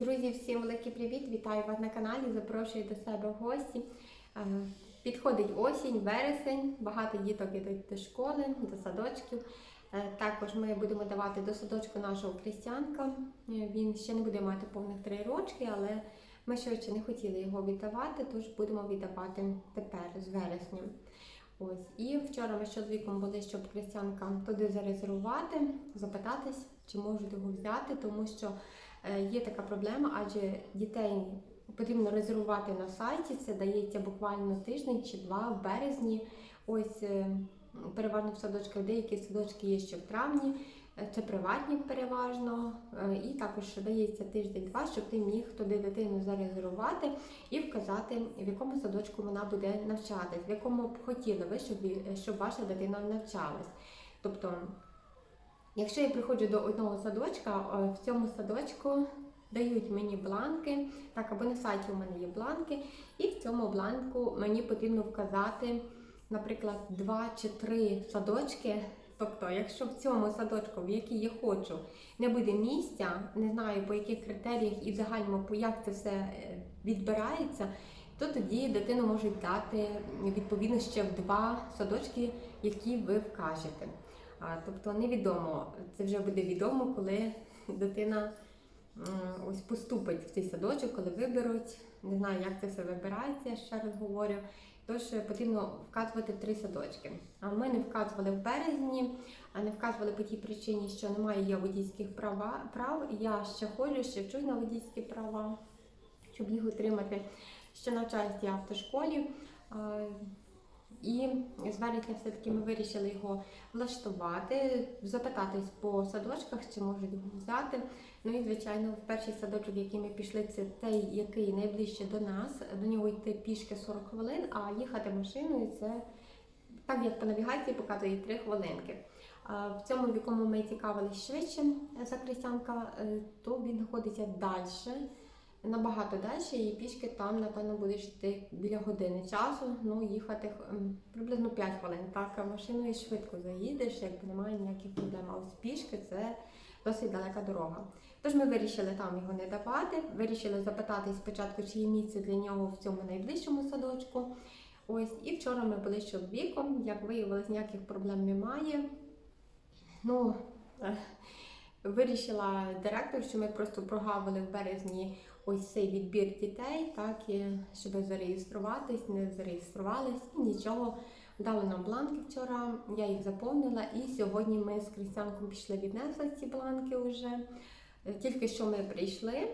Друзі, всім великий привіт! Вітаю вас на каналі, запрошую до себе в гості. Підходить осінь, вересень, багато діток йдуть до школи, до садочків. Також ми будемо давати до садочку нашого Крістянка. Він ще не буде мати повних 3 роки, але ми ще не хотіли його віддавати, тож будемо віддавати тепер, з вересня. Ось. І вчора ми з чоловіком були, щоб Крістянка туди зарезервувати, запитатись, чи можуть його взяти, тому що є така проблема, адже дітей потрібно резервувати на сайті, це дається буквально тиждень чи 2 в березні. Ось переважно в садочках, деякі садочки є ще в травні, це приватні переважно, і також дається тиждень-два, щоб ти міг туди дитину зарезервувати і вказати, в якому садочку вона буде навчатись, в якому б хотіли ви, щоб ваша дитина навчалась. Тобто, якщо я приходжу до одного садочка, в цьому садочку дають мені бланки, так, або на сайті у мене є бланки, і в цьому бланку мені потрібно вказати, наприклад, 2 чи 3 садочки. Тобто, якщо в цьому садочку, в який я хочу, не буде місця, не знаю по яких критеріях і в загальному, як це все відбирається, то тоді дитину можуть дати відповідно ще в 2 садочки, які ви вкажете. Тобто невідомо, це вже буде відомо, коли дитина ось поступить в цей садочок, коли виберуть. Не знаю, як це все вибирається, ще раз говорю. Тож потрібно вказувати 3 садочки. А ми не вказували в березні, а не вказували по тій причині, що немає я водійських прав. Я ще ходжу, ще вчусь на водійські права, щоб їх отримати. Ще навчаюся в автошколі. І з вересня все-таки ми вирішили його влаштувати, запитатись по садочках, чи можуть його взяти. Ну і, звичайно, в перший садочок, який ми пішли, це той, який найближче до нас. До нього йти пішки 40 хвилин, а їхати машиною це, так як по навігації, показує 3 хвилинки. В цьому, в якому ми цікавились швидше за Крістянка, то він знаходиться далі. Набагато далі, і пішки там, напевно, будеш йти біля години часу, ну, їхати приблизно 5 хвилин. Так, а машиною швидко заїдеш, якби немає ніяких проблем. А ось пішки це досить далека дорога. Тож ми вирішили там його не давати, вирішили запитати спочатку, чи є місце для нього в цьому найближчому садочку. Ось, і вчора ми були з чоловіком, як виявилось, ніяких проблем немає. Ну, вирішила директор, що ми просто прогавили в березні ось цей відбір дітей, так, щоб зареєструватись, не зареєструвались, і нічого. Дали нам бланки вчора, я їх заповнила, і сьогодні ми з Крістянком пішли, віднесли ці бланки вже. Тільки що ми прийшли.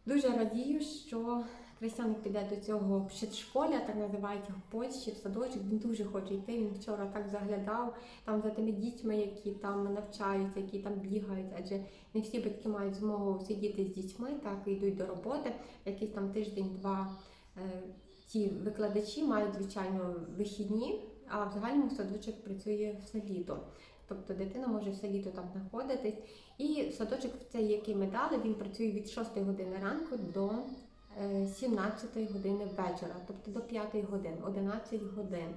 Дуже радію, що Крістянок піде до цього предшколя, так називають в Польщі, в садочок. Він дуже хоче йти, він вчора так заглядав там за тими дітьми, які там навчаються, які там бігають, адже не всі батьки мають змогу сидіти з дітьми, так, і йдуть до роботи. Якийсь там тиждень-два ті викладачі мають, звичайно, вихідні, а в загальному садочок працює все літо. Тобто дитина може все літо там знаходитись. І садочок цей, який ми дали, він працює від 6 години ранку до 17 години вечора, тобто до 5 годин, 11 годин.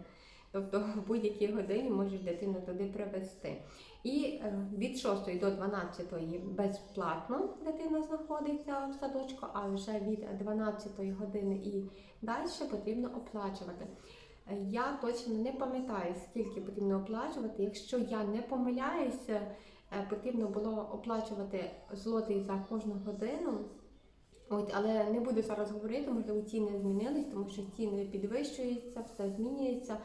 Тобто в будь-якій годині можеш дитину туди привезти. І від 6 до 12 безплатно дитина знаходиться в садочку, а вже від 12 години і далі потрібно оплачувати. Я точно не пам'ятаю, скільки потрібно оплачувати. Якщо я не помиляюся, потрібно було оплачувати злотий за кожну годину. От, але не буду зараз говорити, можливо, ціни змінились, тому що ціни підвищуються, все змінюється.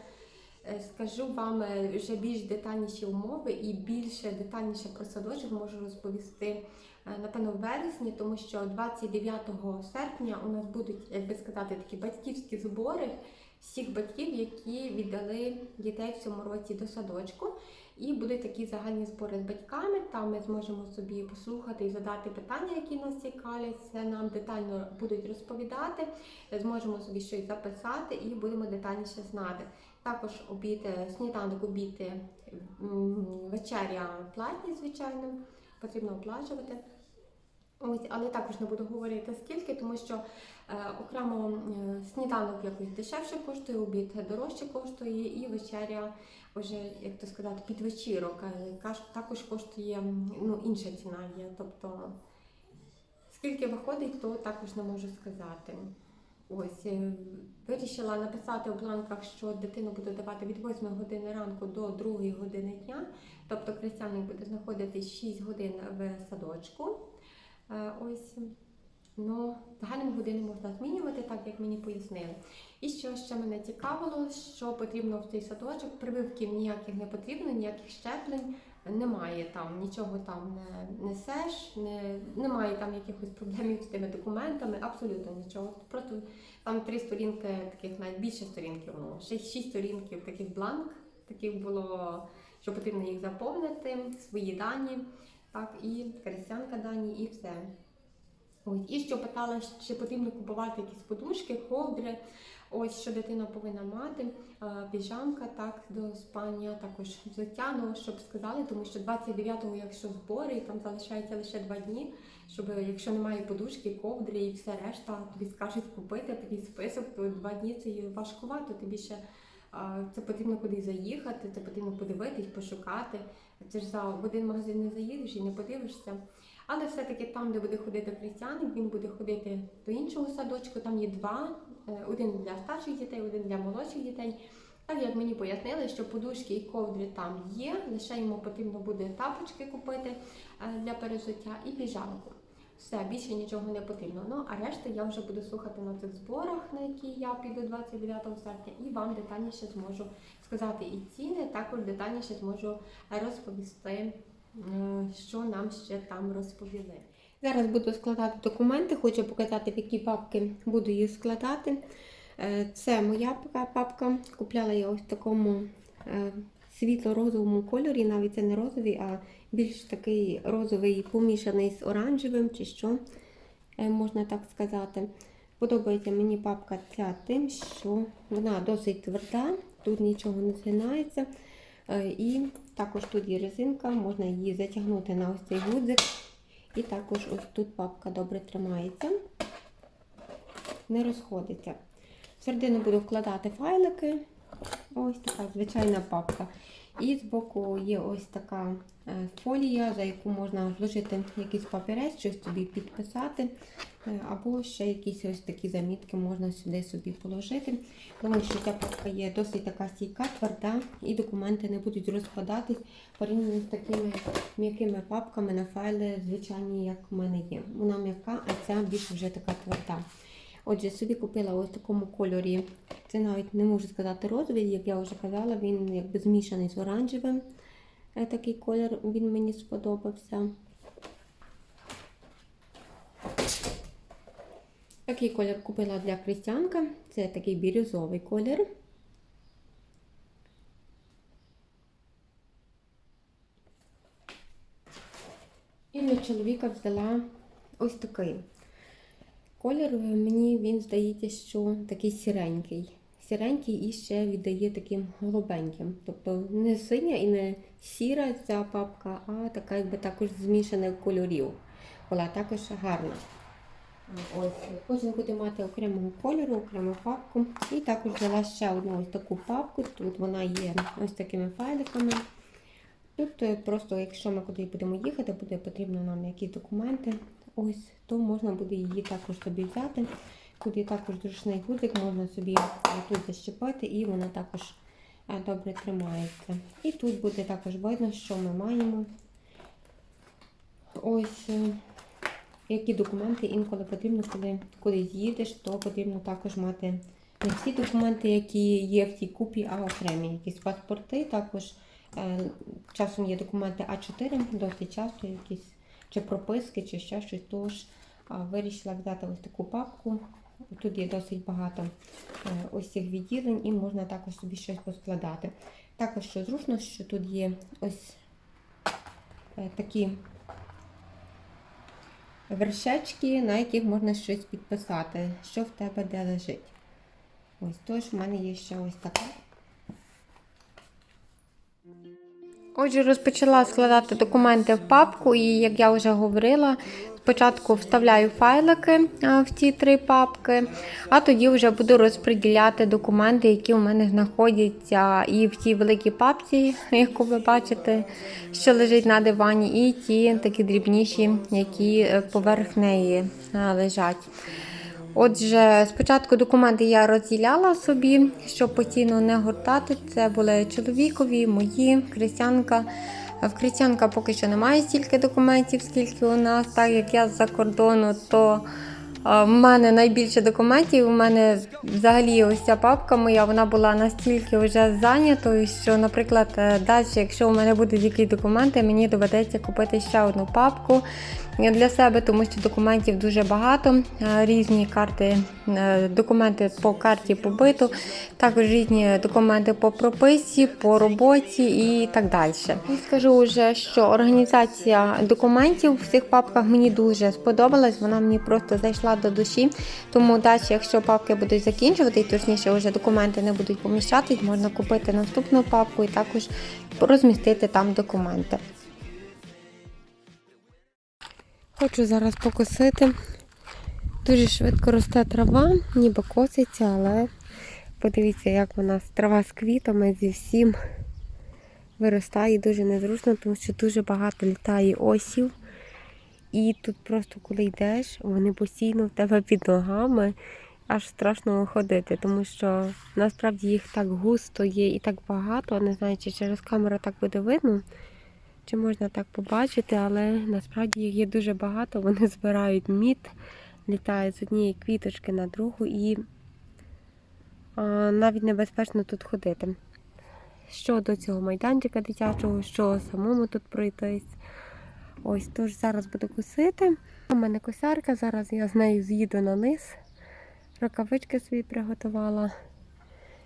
Скажу вам вже більш детальніші умови і більше детальніше про садочок можу розповісти, напевно, в вересні, тому що 29 серпня у нас будуть, як би сказати, такі батьківські збори всіх батьків, які віддали дітей в цьому році до садочку. І будуть такі загальні збори з батьками, там ми зможемо собі послухати і задати питання, які нас цікавлять, це нам детально будуть розповідати, зможемо собі щось записати і будемо детальніше знати. Також обід, сніданок, обід, вечеря платні, звичайно, потрібно оплачувати. Ось, але також не буду говорити скільки, тому що окремо сніданок якось дешевше коштує, обід дорожче коштує і вечеря вже, як то сказати, під вечірок також коштує, ну, інша ціна є. Тобто Скільки виходить, то також не можу сказати. Ось, вирішила написати у бланках, що дитину буду давати від 8 години ранку до 2 години дня. Тобто християник буде знаходитись 6 годин в садочку. Ось. Ну, загальні години можна змінювати, так як мені пояснили. І що ще мене цікавило, що потрібно в цей садочок, прививків ніяких не потрібно, ніяких щеплень немає там, нічого там не несеш, немає там якихось проблем з тими документами, абсолютно нічого. Просто там 3 сторінки, таких навіть більше сторінків, 6 сторінків таких бланк, таких було, що потрібно їх заповнити, свої дані, так, і християнка дані, і все. Ось, і що питала, чи потрібно купувати якісь подушки, ковдри, ось що дитина повинна мати, піжамка, так, до спання, також взуття, ну, щоб сказали, тому що 29-го, якщо збори, і там залишається лише 2 дні, щоб, якщо немає подушки, ковдри і все решта, тобі скажуть купити такий список, то 2 дні це важкувато, тобі ще це потрібно кудись заїхати, це потрібно подивитись, пошукати, це ж в один магазин не заїдеш і не подивишся. Але все-таки там, де буде ходити християник, він буде ходити до іншого садочку, там є 2, один для старших дітей, один для молодших дітей. Так як мені пояснили, що подушки і ковдри там є, лише йому потрібно буде тапочки купити для пережиття і піжамку. Все, більше нічого не потрібно. Ну, а решта я вже буду слухати на цих зборах, на які я піду 29 серпня, і вам детальніше зможу сказати і ціни, також детальніше зможу розповісти, що нам ще там розповіли. Зараз буду складати документи, хочу показати, в які папки буду їх складати. Це моя папка, купляла я ось в такому світло-розовому кольорі, навіть це не розовий, а більш такий розовий помішаний з оранжевим, чи що, можна так сказати. Подобається мені папка ця тим, що вона досить тверда, тут нічого не згинається. І також тут є резинка, можна її затягнути на ось цей гудзик. І також ось тут папка добре тримається, не розходиться. Всередину буду вкладати файлики, ось така звичайна папка. І збоку є ось така фолія, за яку можна зложити якийсь папірець, щось собі підписати, або ще якісь ось такі замітки можна сюди собі положити. Тому що ця папка є досить така стійка, тверда, і документи не будуть розпадатись порівняно з такими м'якими папками на файли, звичайні, як в мене є. Вона м'яка, а ця більш вже така тверда. Отже, собі купила ось в такому кольорі, це навіть не можу сказати розовий, як я вже казала, він якби змішаний з оранжевим. Такий колір, він мені сподобався. Такий колір купила для християнка, це такий бірюзовий колір. І для чоловіка взяла ось такий. Колір мені, він здається, що такий сіренький. Сіренький і ще віддає таким голубеньким. Тобто не синя і не сіра ця папка, а така якби також змішана кольорів. Була також гарна. Ось, кожен буде мати окремого кольору, окрему папку. І також взяла ще одну ось таку папку. Тут вона є ось такими файликами. Тут просто, якщо ми куди будемо їхати, буде потрібно нам якісь документи. Ось, то можна буде її також собі взяти. Тут є також зручний гудзик, можна собі тут защепити, і вона також добре тримається. І тут буде також видно, що ми маємо. Ось, які документи інколи потрібно, коли кудись їдеш, то потрібно також мати не всі документи, які є в цій купі, а окремі. Якісь паспорти, також часом є документи А4, досить часто якісь чи прописки, чи ще щось. Тож вирішила взяти ось таку папку. Тут є досить багато ось цих відділень і можна також собі щось поскладати. Також що зручно, що тут є ось такі вершечки, на яких можна щось підписати, що в тебе де лежить. Ось, тож в мене є ще ось така. Отже, розпочала складати документи в папку, і, як я вже говорила, спочатку вставляю файлики в ці 3 папки, а тоді вже буду розподіляти документи, які у мене знаходяться і в тій великій папці, яку ви бачите, що лежить на дивані, і ті такі дрібніші, які поверх неї лежать. Отже, спочатку документи я розділяла собі, щоб постійно не гортати. Це були чоловікові, мої, Крістянка. В Крістянка поки що немає стільки документів, скільки у нас. Так як я з-за кордону, то в мене найбільше документів. У мене взагалі ось ця папка моя, вона була настільки вже зайнятою, що, наприклад, далі, якщо у мене будуть якісь документи, мені доведеться купити ще одну папку для себе, тому що документів дуже багато, різні карти, документи по карті побиту, також різні документи по прописці, по роботі і так далі. І скажу вже, що організація документів в цих папках мені дуже сподобалась, вона мені просто зайшла до душі, тому далі, якщо папки будуть закінчувати, точніше вже документи не будуть поміщатись, можна купити наступну папку і також розмістити там документи. Хочу зараз покосити. Дуже швидко росте трава, ніби коситься, але подивіться, як вона трава з квітами, зі всім виростає. Дуже незручно, тому що дуже багато літає осів. І тут просто, коли йдеш, вони постійно в тебе під ногами, аж страшно ходити, тому що насправді їх так густо є і так багато. Не знаю, чи через камеру так буде видно, чи можна так побачити, але насправді їх є дуже багато, вони збирають мід, літають з однієї квіточки на другу і навіть небезпечно тут ходити. Що до цього майданчика дитячого, що самому тут пройтись. Ось, тож зараз буду косити. У мене косарка, зараз я з нею з'їду на низ. Рукавички собі приготувала.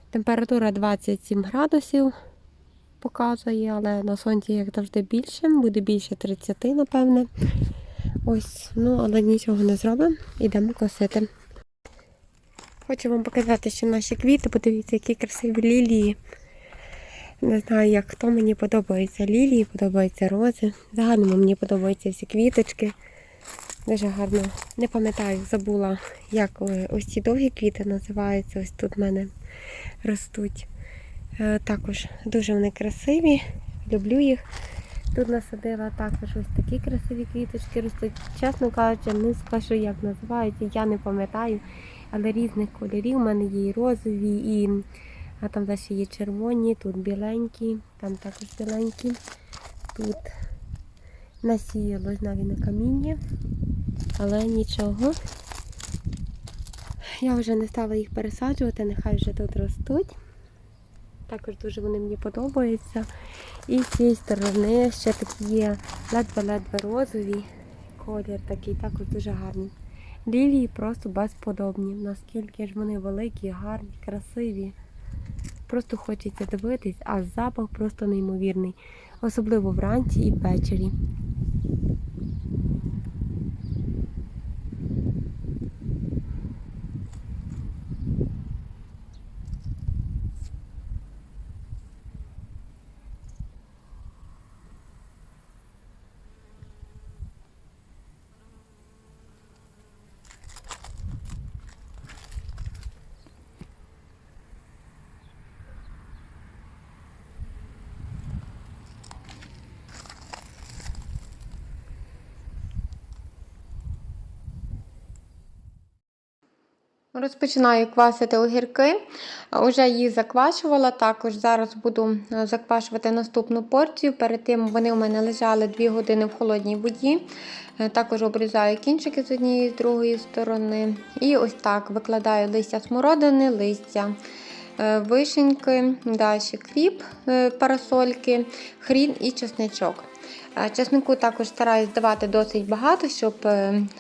Температура 27 градусів. Показує, але на сонці, як завжди, більше, буде більше 30, напевне. Ось, ну, але нічого не зробимо, йдемо косити. Хочу вам показати, що наші квіти, подивіться, які красиві лілії. Не знаю, як хто, мені подобаються лілії, подобаються рози. Загально мені подобаються всі квіточки. Дуже гарно. Не пам'ятаю, забула, як ось ці довгі квіти називаються. Ось тут в мене ростуть. Також дуже вони красиві, люблю їх. Тут насадила також ось такі красиві квіточки ростуть. Чесно кажучи, не скажу, як називаються, я не пам'ятаю, але різних кольорів. У мене є і розові, а там далі є червоні, тут біленькі, там також біленькі. Тут насіялось навіть на каміння, але нічого. Я вже не стала їх пересаджувати, нехай вже тут ростуть. Також дуже вони мені подобаються. І з цієї сторони ще такі є ледве-ледве розові. Колір такий, також дуже гарний. Лілії просто безподобні. Наскільки ж вони великі, гарні, красиві. Просто хочеться дивитись, а запах просто неймовірний. Особливо вранці і ввечері. Розпочинаю квасити огірки. Уже їх заквашувала, також зараз буду заквашувати наступну порцію. Перед тим вони у мене лежали 2 години в холодній воді. Також обрізаю кінчики з однієї і з другої сторони. І ось так викладаю листя смородини, листя вишеньки, далі кріп, парасольки, хрін і чесничок. Чеснику також стараюсь давати досить багато, щоб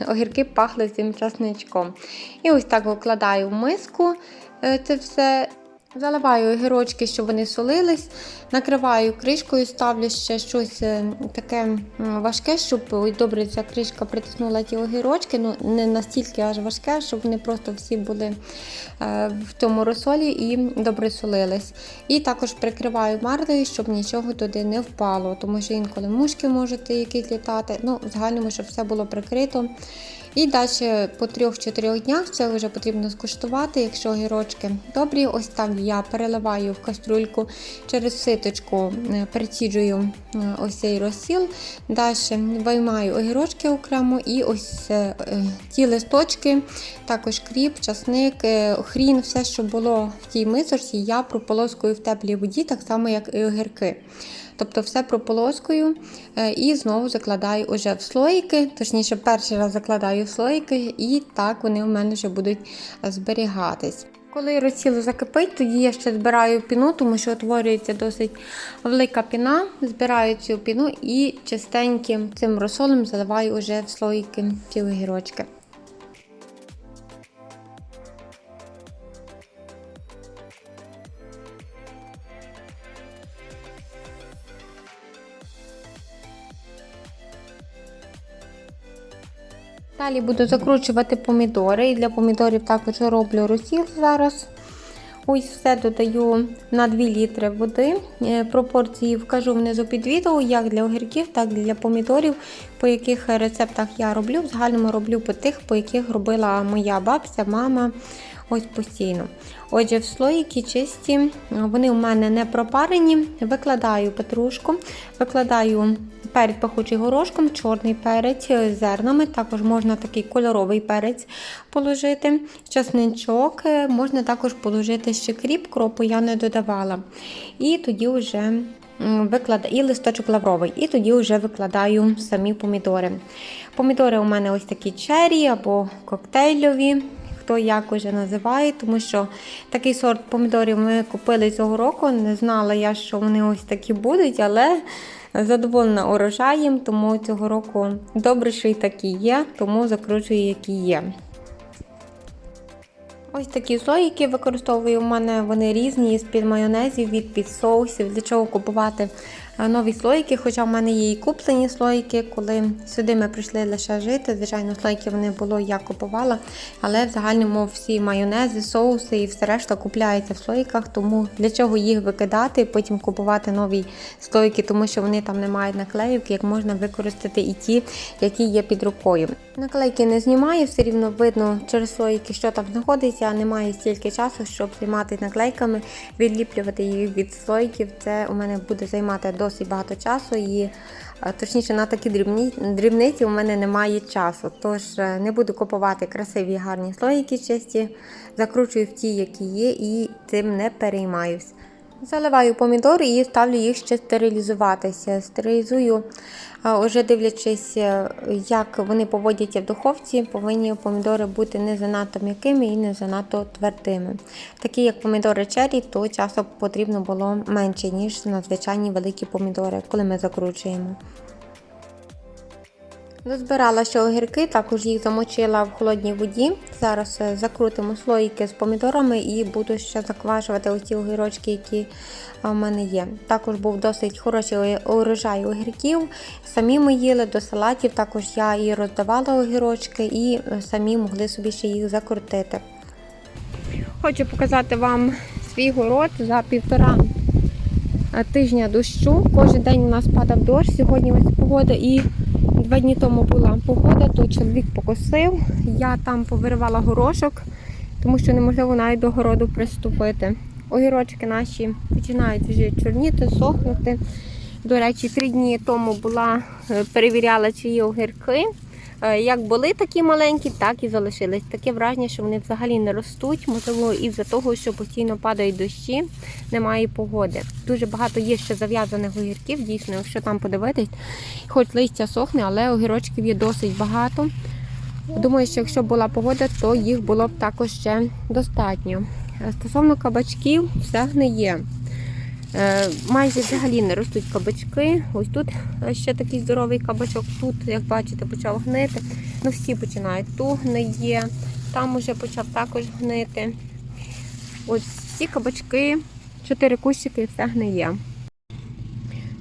огірки пахли цим чесничком. І ось так викладаю в миску це все. Заливаю огірочки, щоб вони солились, накриваю кришкою, ставлю ще щось таке важке, щоб добре ця кришка притиснула ті огірочки, ну не настільки аж важке, щоб вони просто всі були в тому розсолі і добре солились. І також прикриваю марлею, щоб нічого туди не впало, тому що інколи мушки можуть якісь літати, ну в загальному, щоб все було прикрито. І далі по 3-4 днях це вже потрібно скуштувати, якщо огірочки добрі. Ось там я переливаю в каструльку, через ситочку переціджую ось цей розсіл. Далі виймаю огірочки окремо і ось ті листочки, також кріп, часник, хрін, все, що було в тій мисочці, я прополоскую в теплій воді, так само як і огірки. Тобто все прополоскую і знову закладаю уже в слоїки, точніше перший раз закладаю в слоїки і так вони у мене вже будуть зберігатись. Коли розсіл закипить, тоді я ще збираю піну, тому що утворюється досить велика піна. Збираю цю піну і чистеньким цим розсолом заливаю уже в слоїки ці огірочки. Далі буду закручувати помідори, і для помідорів також роблю розсіл зараз. Ось все додаю на 2 літри води. Пропорції вкажу внизу під відео, як для огірків, так і для помідорів, по яких рецептах я роблю. В загальному роблю по тих, по яких робила моя бабця, мама, ось постійно. Отже, в слоїки чисті, вони у мене не пропарені. Викладаю петрушку, викладаю перець пахучий горошком, чорний перець з зернами, також можна такий кольоровий перець положити, чесничок, можна також положити ще кріп, кропу я не додавала. І тоді вже і листочок лавровий, і тоді вже викладаю самі помідори. Помідори у мене ось такі чері або коктейльові, хто як уже називає, тому що такий сорт помідорів ми купили цього року, не знала я, що вони ось такі будуть, але задоволена урожаєм, тому цього року добре, що і такі є, тому закручую, які є. Ось такі слоїки використовую, у мене вони різні, з-під майонезів, від соусів. Для чого купувати нові слоїки, хоча в мене є і куплені слоїки, коли сюди ми прийшли лише жити. Звичайно, слоїки вони було, я купувала, але в загальному всі майонези, соуси і все решта купляється в слоїках, тому для чого їх викидати, потім купувати нові слоїки, тому що вони там не мають наклейок, як можна використати і ті, які є під рукою. Наклейки не знімаю, все рівно видно через слоїки, що там знаходиться, немає стільки часу, щоб займатися наклейками, відліплювати їх від слоїків, це у мене буде займати досить багато часу і точніше на такі дрібниці у мене немає часу, тож не буду купувати красиві гарні слоїки чисті, закручую в ті, які є і цим не переймаюсь. Заливаю помідори і ставлю їх ще стерилізуватися. Стерилізую, вже дивлячись, як вони поводяться в духовці, повинні помідори бути не занадто м'якими і не занадто твердими. Такі як помідори чері, то часу потрібно було менше, ніж на звичайні великі помідори, коли ми закручуємо. Дозбирала ще огірки, також їх замочила в холодній воді. Зараз закрутимо слоїки з помідорами і буду ще заквашувати ось ці огірочки, які в мене є. Також був досить хороший урожай огірків. Самі ми їли до салатів, також я і роздавала огірочки і самі могли собі ще їх закрутити. Хочу показати вам свій город за 1,5 тижня дощу. Кожен день у нас падав дощ, сьогодні ось погода і 2 дні тому була погода, то чоловік покосив, я там повиривала горошок, тому що неможливо навіть до городу приступити. Огірочки наші починають вже чорніти, сохнути. До речі, 3 дні тому перевіряла, чи є огірки. Як були такі маленькі, так і залишились. Таке враження, що вони взагалі не ростуть, можливо, із-за того, що постійно падають дощі, немає погоди. Дуже багато є ще зав'язаних огірків, дійсно, якщо там подивитись, хоч листя сохне, але огірочків є досить багато. Думаю, що якщо була погода, то їх було б також ще достатньо. Стосовно кабачків, все гниє. Майже взагалі не ростуть кабачки. Ось тут ще такий здоровий кабачок. Тут, як бачите, почав гнити. Ну, всі починають. Тут гниє, там уже почав також гнити. Ось всі кабачки, 4 кущики, все гниє.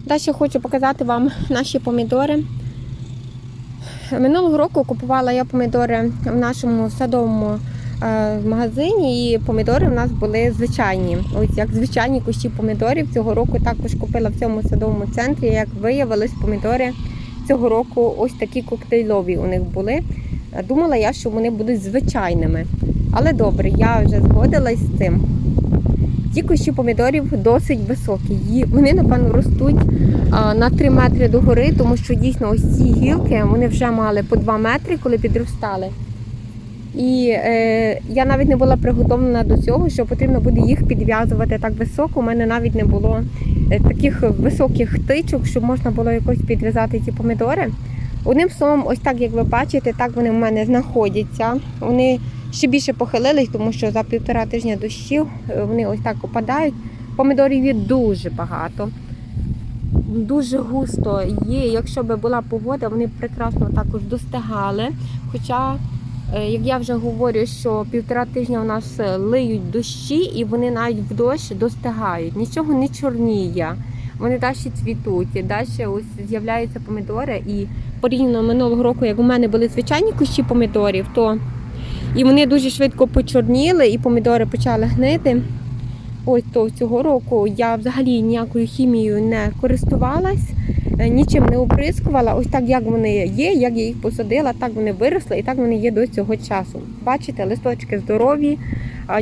Далі хочу показати вам наші помідори. Минулого року купувала я помідори в нашому садовому магазині, і помідори в нас були звичайні. Ось як звичайні кущі помідорів. Цього року також купила в цьому садовому центрі. Як виявилось, помідори цього року ось такі коктейльові у них були. Думала я, що вони будуть звичайними. Але добре, я вже згодилась з цим. Ті кущі помідорів досить високі. Вони, напевно, ростуть на 3 метри догори, тому що дійсно ось ці гілки, вони вже мали по 2 метри, коли підростали. І я навіть не була приготовлена до цього, що потрібно буде їх підв'язувати так високо. У мене навіть не було таких високих тичок, щоб можна було якось підв'язати ці помідори. Одним словом, ось так, як ви бачите, так вони в мене знаходяться. Вони ще більше похилились, тому що за 1,5 тижня дощів вони ось так опадають. Помідорів є дуже багато. Дуже густо є. Якщо б була погода, вони прекрасно також достигали. Хоча, як я вже говорю, що 1,5 тижня у нас лиють дощі, і вони навіть в дощ достигають. Нічого не чорніє. Вони далі цвітуть, далі ось з'являються помідори. І порівняно минулого року, як у мене були звичайні кущі помідорів, то і вони дуже швидко почорніли, і помідори почали гнити. Ось то цього року я взагалі ніякою хімією не користувалась, нічим не оприскувала. Ось так, як вони є, як я їх посадила, так вони виросли і так вони є до цього часу. Бачите, листочки здорові,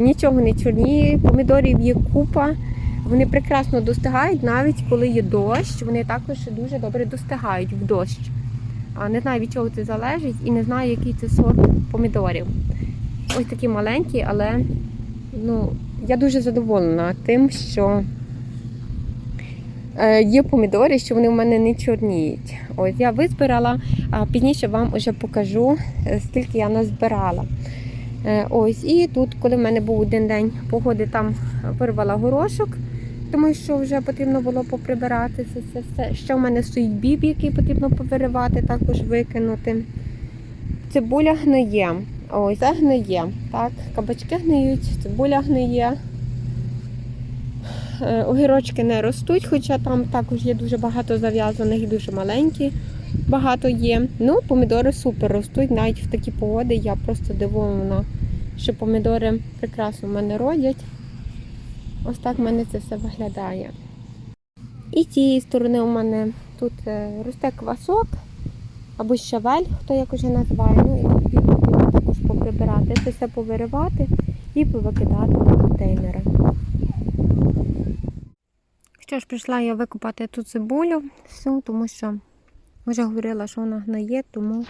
нічого не чорніє, помідорів є купа. Вони прекрасно достигають, навіть коли є дощ, вони також дуже добре достигають в дощ. Не знаю, від чого це залежить, і не знаю, який це сорт помідорів. Ось такі маленькі, але я дуже задоволена тим, що є помідори, що вони в мене не чорніють. Ось я визбирала, а пізніше вам вже покажу, скільки я назбирала. Ось, і тут, коли в мене був один день погоди, там вирвала горошок, тому що вже потрібно було поприбирати це все. Ще в мене стоїть біб, який потрібно повиривати, також викинути. Цибуля гниє. Ось, це гниє. Так, кабачки гниють, цибуля гниє. Огірочки не ростуть, хоча там також є дуже багато зав'язаних і дуже маленькі. Багато є. Помідори супер ростуть, навіть в такі погоди. Я просто дивована, що помідори прекрасно в мене родять. Ось так в мене це все виглядає. І з цієї сторони у мене тут росте квасок, або щавель, хто як уже називає. І тут потрібно також поприбирати, це все повиривати і повикидати в контейнери. Що ж, прийшла я викопати ту цибулю, тому що вже говорила, що вона гниє, тому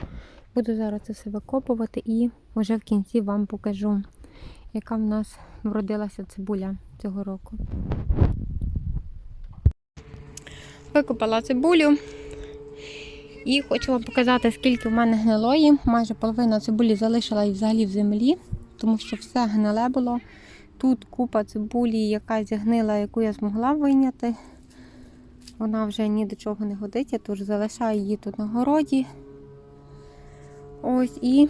буду зараз це все викопувати і вже в кінці вам покажу, яка в нас вродилася цибуля цього року. Викопала цибулю і хочу вам показати, скільки в мене гнилої. Майже половина цибулі залишила і взагалі в землі, тому що все гниле було. Тут купа цибулі, яка зігнила, яку я змогла вийняти. Вона вже ні до чого не годиться, тож залишаю її тут на городі. Ось і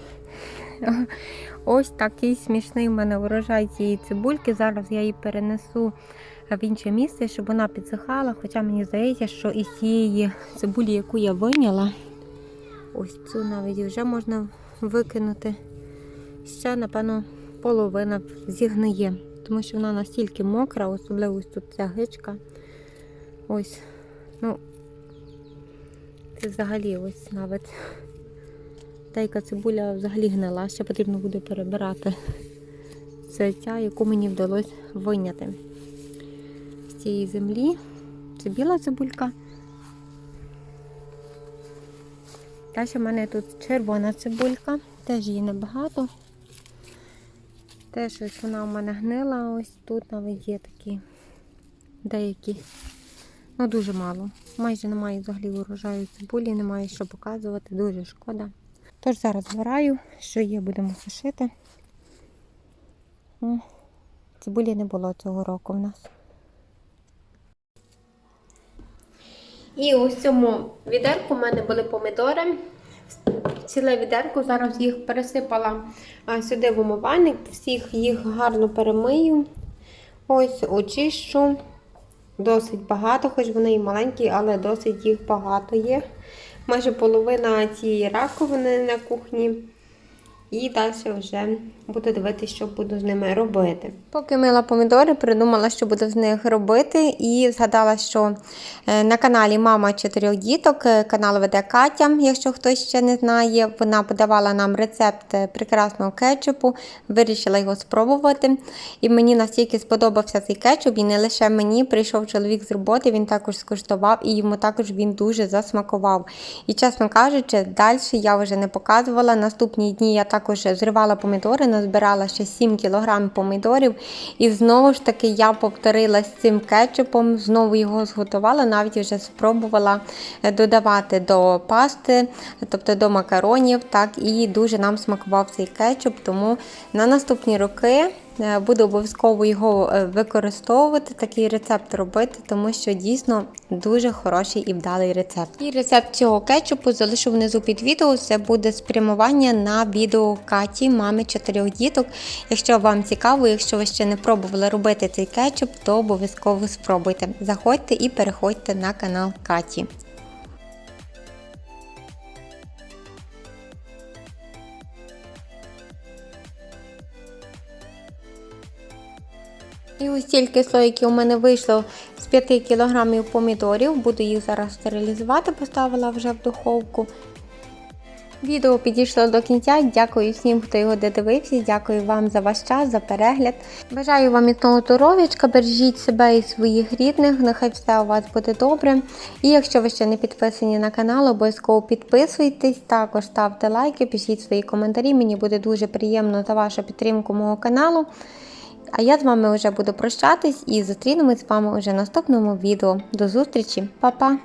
ось такий смішний в мене врожай цієї цибульки. Зараз я її перенесу в інше місце, щоб вона підсихала. Хоча мені здається, що із цієї цибулі, яку я вийняла, ось цю навіть вже можна викинути. Ще, напевно, половина зігниє, тому що вона настільки мокра, особливо ось тут ця гичка. Ось, це взагалі ось навіть деяка цибуля взагалі гнила, ще потрібно буде перебирати. Це ця, яку мені вдалося вийняти з цієї землі. Це біла цибулька. Далі в мене тут червона цибулька, теж її небагато. Теж ось вона у мене гнила, ось тут навіть є такі деякі. Дуже мало. Майже немає взагалі урожаю цибулі, немає що показувати, дуже шкода. Тож зараз збираю, що є, будемо сушити. Цибулі не було цього року в нас. І ось в цьому відерку в мене були помідори. Ціле відерку, зараз їх пересипала сюди в умивальник, всіх їх гарно перемию. Ось очищу. Досить багато, хоч вони і маленькі, але досить їх багато є. Майже половина цієї раковини на кухні. І далі вже буду дивитися, що буду з ними робити. Поки мила помідори, придумала, що буду з них робити. І згадала, що на каналі Мама 4 діток, канал веде Катя, якщо хтось ще не знає. Вона подавала нам рецепт прекрасного кетчупу, вирішила його спробувати. І мені настільки сподобався цей кетчуп, і не лише мені, прийшов чоловік з роботи, він також скуштував, і йому також він дуже засмакував. І, чесно кажучи, далі я вже не показувала. Наступні дні я також зривала помідори, назбирала ще 7 кг помідорів. І знову ж таки я повторила з цим кетчупом, знову його зготувала, навіть вже спробувала додавати до пасти, тобто до макаронів, так, і дуже нам смакував цей кетчуп, тому на наступні роки буду обов'язково його використовувати, такий рецепт робити, тому що дійсно дуже хороший і вдалий рецепт. І рецепт цього кетчупу залишу внизу під відео, це буде спрямування на відео Каті, мами 4 діток. Якщо вам цікаво, якщо ви ще не пробували робити цей кетчуп, то обов'язково спробуйте. Заходьте і переходьте на канал Каті. І ось стільки слоїків у мене вийшло з 5 кг помідорів. Буду їх зараз стерилізувати, поставила вже в духовку. Відео підійшло до кінця. Дякую всім, хто його додивився. Дякую вам за ваш час, за перегляд. Бажаю вам міцного здоров'ячка, бережіть себе і своїх рідних, нехай все у вас буде добре. І якщо ви ще не підписані на канал, обов'язково підписуйтесь, також ставте лайки, пишіть свої коментарі. Мені буде дуже приємно за вашу підтримку мого каналу. А я з вами вже буду прощатись і зустрінемось з вами вже в наступному відео. До зустрічі, па-па!